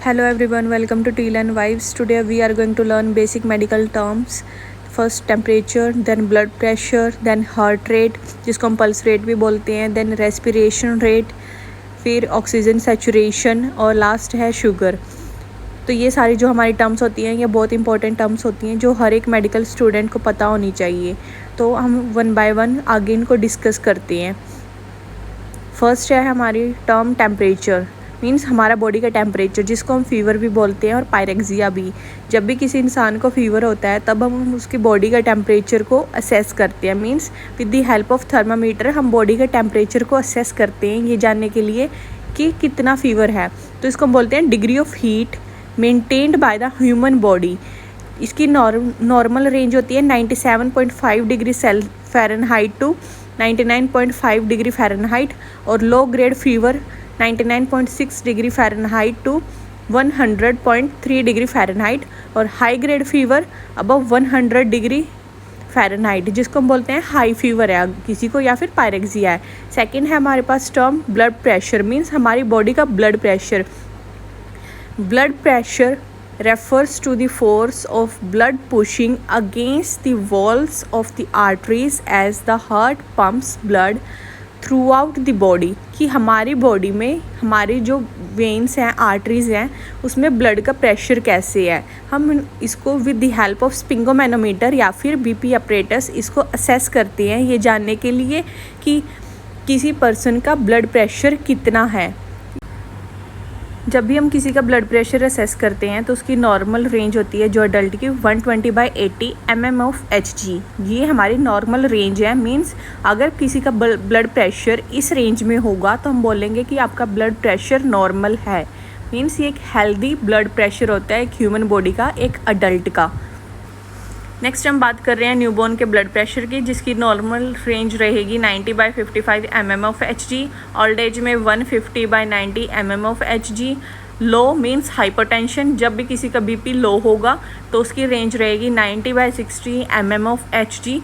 Hello everyone, welcome to Teal and Vibes. Today we are going to learn basic medical terms. First temperature, then blood pressure, then heart rate जिसको हम pulse rate भी बोलते हैं, then respiration rate, फिर oxygen saturation और last है sugar. तो ये सारी जो हमारी टर्म्स होती हैं ये बहुत इंपॉर्टेंट टर्म्स होती हैं जो हर एक मेडिकल स्टूडेंट को पता होनी चाहिए। तो हम वन बाय वन आगे इनको डिस्कस करते हैं। फर्स्ट है हमारी टर्म टेम्परेचर, मीन्स हमारा बॉडी का टेम्परेचर जिसको हम फीवर भी बोलते हैं और पायरेक्सिया भी। जब भी किसी इंसान को फीवर होता है तब हम उसकी बॉडी का टेम्परेचर को असेस करते हैं, means with the help of thermometer हम बॉडी का टेम्परेचर को असेस करते हैं ये जानने के लिए कि कितना फीवर है। तो इसको हम बोलते हैं degree of heat maintained by the human body. इसकी नॉर्मल रेंज होती है 97.5 degree Fahrenheit to 99.5 degree Fahrenheit और low grade fever 99.6 degree Fahrenheit to 100.3 degree Fahrenheit और high grade fever above 100 degree Fahrenheit जिसको हम बोलते हैं हाई फीवर है किसी को या फिर पायरेक्सिया है। सेकंड है हमारे पास टर्म ब्लड प्रेशर, मीन्स हमारी बॉडी का blood pressure. Blood pressure refers to the force of blood pushing against the walls of the arteries as the heart pumps blood throughout the body। कि हमारी body में हमारी जो veins हैं arteries हैं उसमें ब्लड का प्रेशर कैसे है। हम इसको विद द हेल्प ऑफ स्पिंगोमैनोमीटर या फिर बीपी अपरेटस इसको असेस करते हैं ये जानने के लिए कि किसी पर्सन का ब्लड प्रेशर कितना है। जब भी हम किसी का ब्लड प्रेशर असेस करते हैं तो उसकी नॉर्मल रेंज होती है जो अडल्ट की 120/80 mmHg। ये हमारी नॉर्मल रेंज है, मींस अगर किसी का ब्लड प्रेशर इस रेंज में होगा तो हम बोलेंगे कि आपका ब्लड प्रेशर नॉर्मल है। मींस ये एक हेल्दी ब्लड प्रेशर होता है एक ह्यूमन बॉडी का, एक अडल्ट का। नेक्स्ट हम बात कर रहे हैं न्यूबॉर्न के ब्लड प्रेशर की जिसकी नॉर्मल रेंज रहेगी 90/55 mmHg, ओल्ड एज में 150/90 mmHg। लो मीन्स हाइपरटेंशन, जब भी किसी का बीपी लो होगा तो उसकी रेंज रहेगी 90/60 mmHg।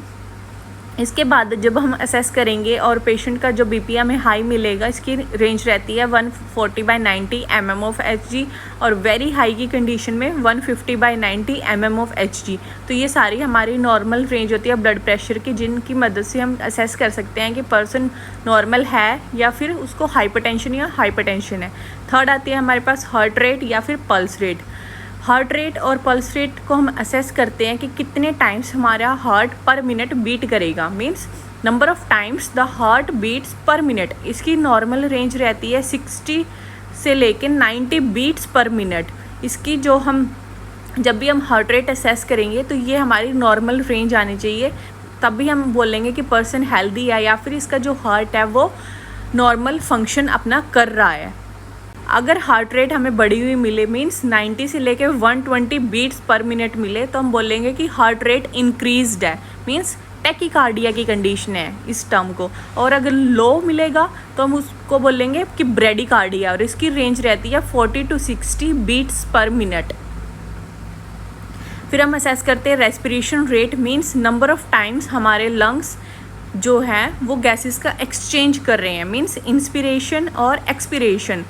इसके बाद जब हम असेस करेंगे और पेशेंट का जो बीपी हमें हाई मिलेगा इसकी रेंज रहती है 140/90 mmHg और वेरी हाई की कंडीशन में 150/90 mmHg। तो ये सारी हमारी नॉर्मल रेंज होती है ब्लड प्रेशर की जिनकी मदद से हम असेस कर सकते हैं कि पर्सन नॉर्मल है या फिर उसको हाइपरटेंशन या हाइपरटेंशन है। थर्ड आती है हमारे पास हार्ट रेट या फिर पल्स रेट। हार्ट रेट और पल्स रेट को हम असेस करते हैं कि कितने टाइम्स हमारा हार्ट पर मिनट बीट करेगा, means number of times the heart beats per minute. इसकी नॉर्मल रेंज रहती है 60 से लेके 90 बीट्स पर मिनट। इसकी जो हम जब भी हम हार्ट रेट असेस करेंगे तो ये हमारी नॉर्मल रेंज आनी चाहिए, तब भी हम बोलेंगे कि पर्सन हेल्दी है या फिर इसका जो हार्ट है वो नॉर्मल फंक्शन अपना कर रहा है। अगर हार्ट रेट हमें बढ़ी हुई मिले, मींस 90 से लेके 120 बीट्स पर मिनट मिले तो हम बोलेंगे कि हार्ट रेट इंक्रीज्ड है, मींस टैकीकार्डिया की कंडीशन है इस टर्म को। और अगर लो मिलेगा तो हम उसको बोलेंगे कि ब्रेडिकार्डिया और इसकी रेंज रहती है 40 to 60 बीट्स पर मिनट। फिर हम असेस करते हैं respiration rate, means number of times हमारे लंग्स जो हैं वो गैसेस का एक्सचेंज कर रहे हैं, मींस इंस्पिरेशन और एक्सपिरेशन।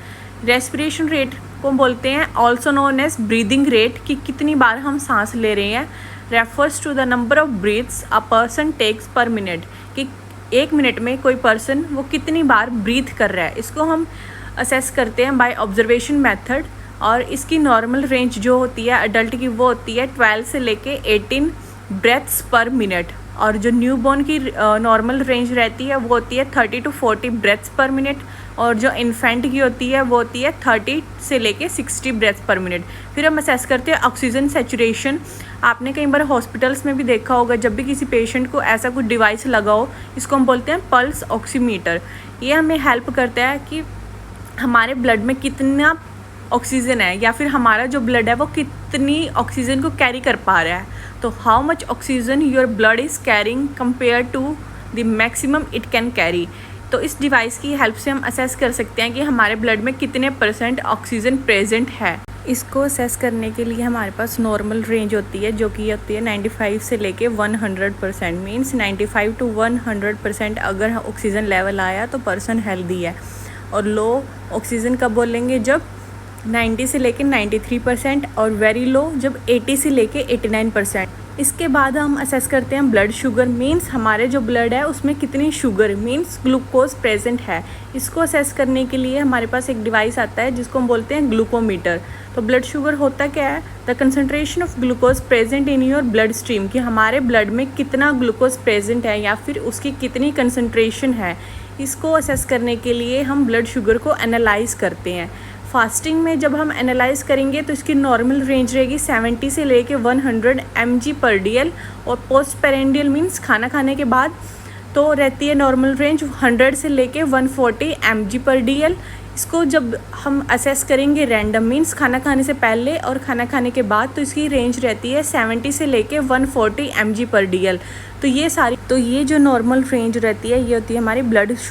रेस्पिरेशन रेट को बोलते हैं also known as breathing rate, कि कितनी बार हम सांस ले रहे हैं। Refers to the number of breaths a person takes per minute, कि एक मिनट में कोई पर्सन वो कितनी बार ब्रीथ कर रहा है। इसको हम असेस करते हैं बाय ऑब्जर्वेशन मेथड और इसकी नॉर्मल रेंज जो होती है अडल्ट की वो होती है 12 से लेके 18 ब्रेथ्स पर मिनट और जो न्यूबॉर्न की नॉर्मल रेंज रहती है वो होती है 30 to 40 ब्रेथ्स पर मिनट और जो इन्फेंट की होती है वो होती है 30 से लेके 60 ब्रेथ्स पर मिनट। फिर हम असेस करते हैं ऑक्सीजन सैचुरेशन। आपने कई बार हॉस्पिटल्स में भी देखा होगा जब भी किसी पेशेंट को ऐसा कुछ डिवाइस लगा हो, इसको हम बोलते हैं पल्स ऑक्सीमीटर। ये हमें हेल्प करता है कि हमारे ब्लड में कितना ऑक्सीजन है या फिर हमारा जो ब्लड है वो कितनी ऑक्सीजन को कैरी कर पा रहा है। तो how much oxygen your blood is carrying compare to the maximum it can carry. तो इस डिवाइस की हेल्प से हम असेस कर सकते हैं कि हमारे ब्लड में कितने % ऑक्सीजन प्रेजेंट है। इसको असेस करने के लिए हमारे पास नॉर्मल रेंज होती है जो कि होती है 95 से लेके 100%, मींस 95 to 100% अगर ऑक्सीजन लेवल आया तो पर्सन हेल्दी है। और लो ऑक्सीजन कब बोलेंगे, जब 90 से लेके 93% और वेरी लो जब 80 से लेके 89%। इसके बाद हम असेस करते हैं ब्लड शुगर, मींस हमारे जो ब्लड है उसमें कितनी शुगर मींस ग्लूकोज प्रेजेंट है। इसको असेस करने के लिए हमारे पास एक डिवाइस आता है जिसको हम बोलते हैं ग्लूकोमीटर। तो ब्लड शुगर होता क्या है? The concentration of glucose present in your blood stream, कि हमारे ब्लड में कितना ग्लूकोज प्रेजेंट है या फिर उसकी कितनी कंसंट्रेशन है। इसको असेस करने के लिए हम ब्लड शुगर को एनालाइज करते हैं। फास्टिंग में जब हम एनालाइज करेंगे तो इसकी नॉर्मल रेंज रहेगी 70 से लेके 100 mg/dl और पोस्ट पेरेंडियल मीन्स खाना खाने के बाद तो रहती है नॉर्मल रेंज 100 से लेके 140 mg/dl। इसको जब हम असेस करेंगे रैंडम मीन्स खाना खाने से पहले और खाना खाने के बाद तो इसकी रेंज रहती है 70 से लेके 140 mg/dl। तो ये जो नॉर्मल रेंज रहती है ये होती है हमारी ब्लड शुगर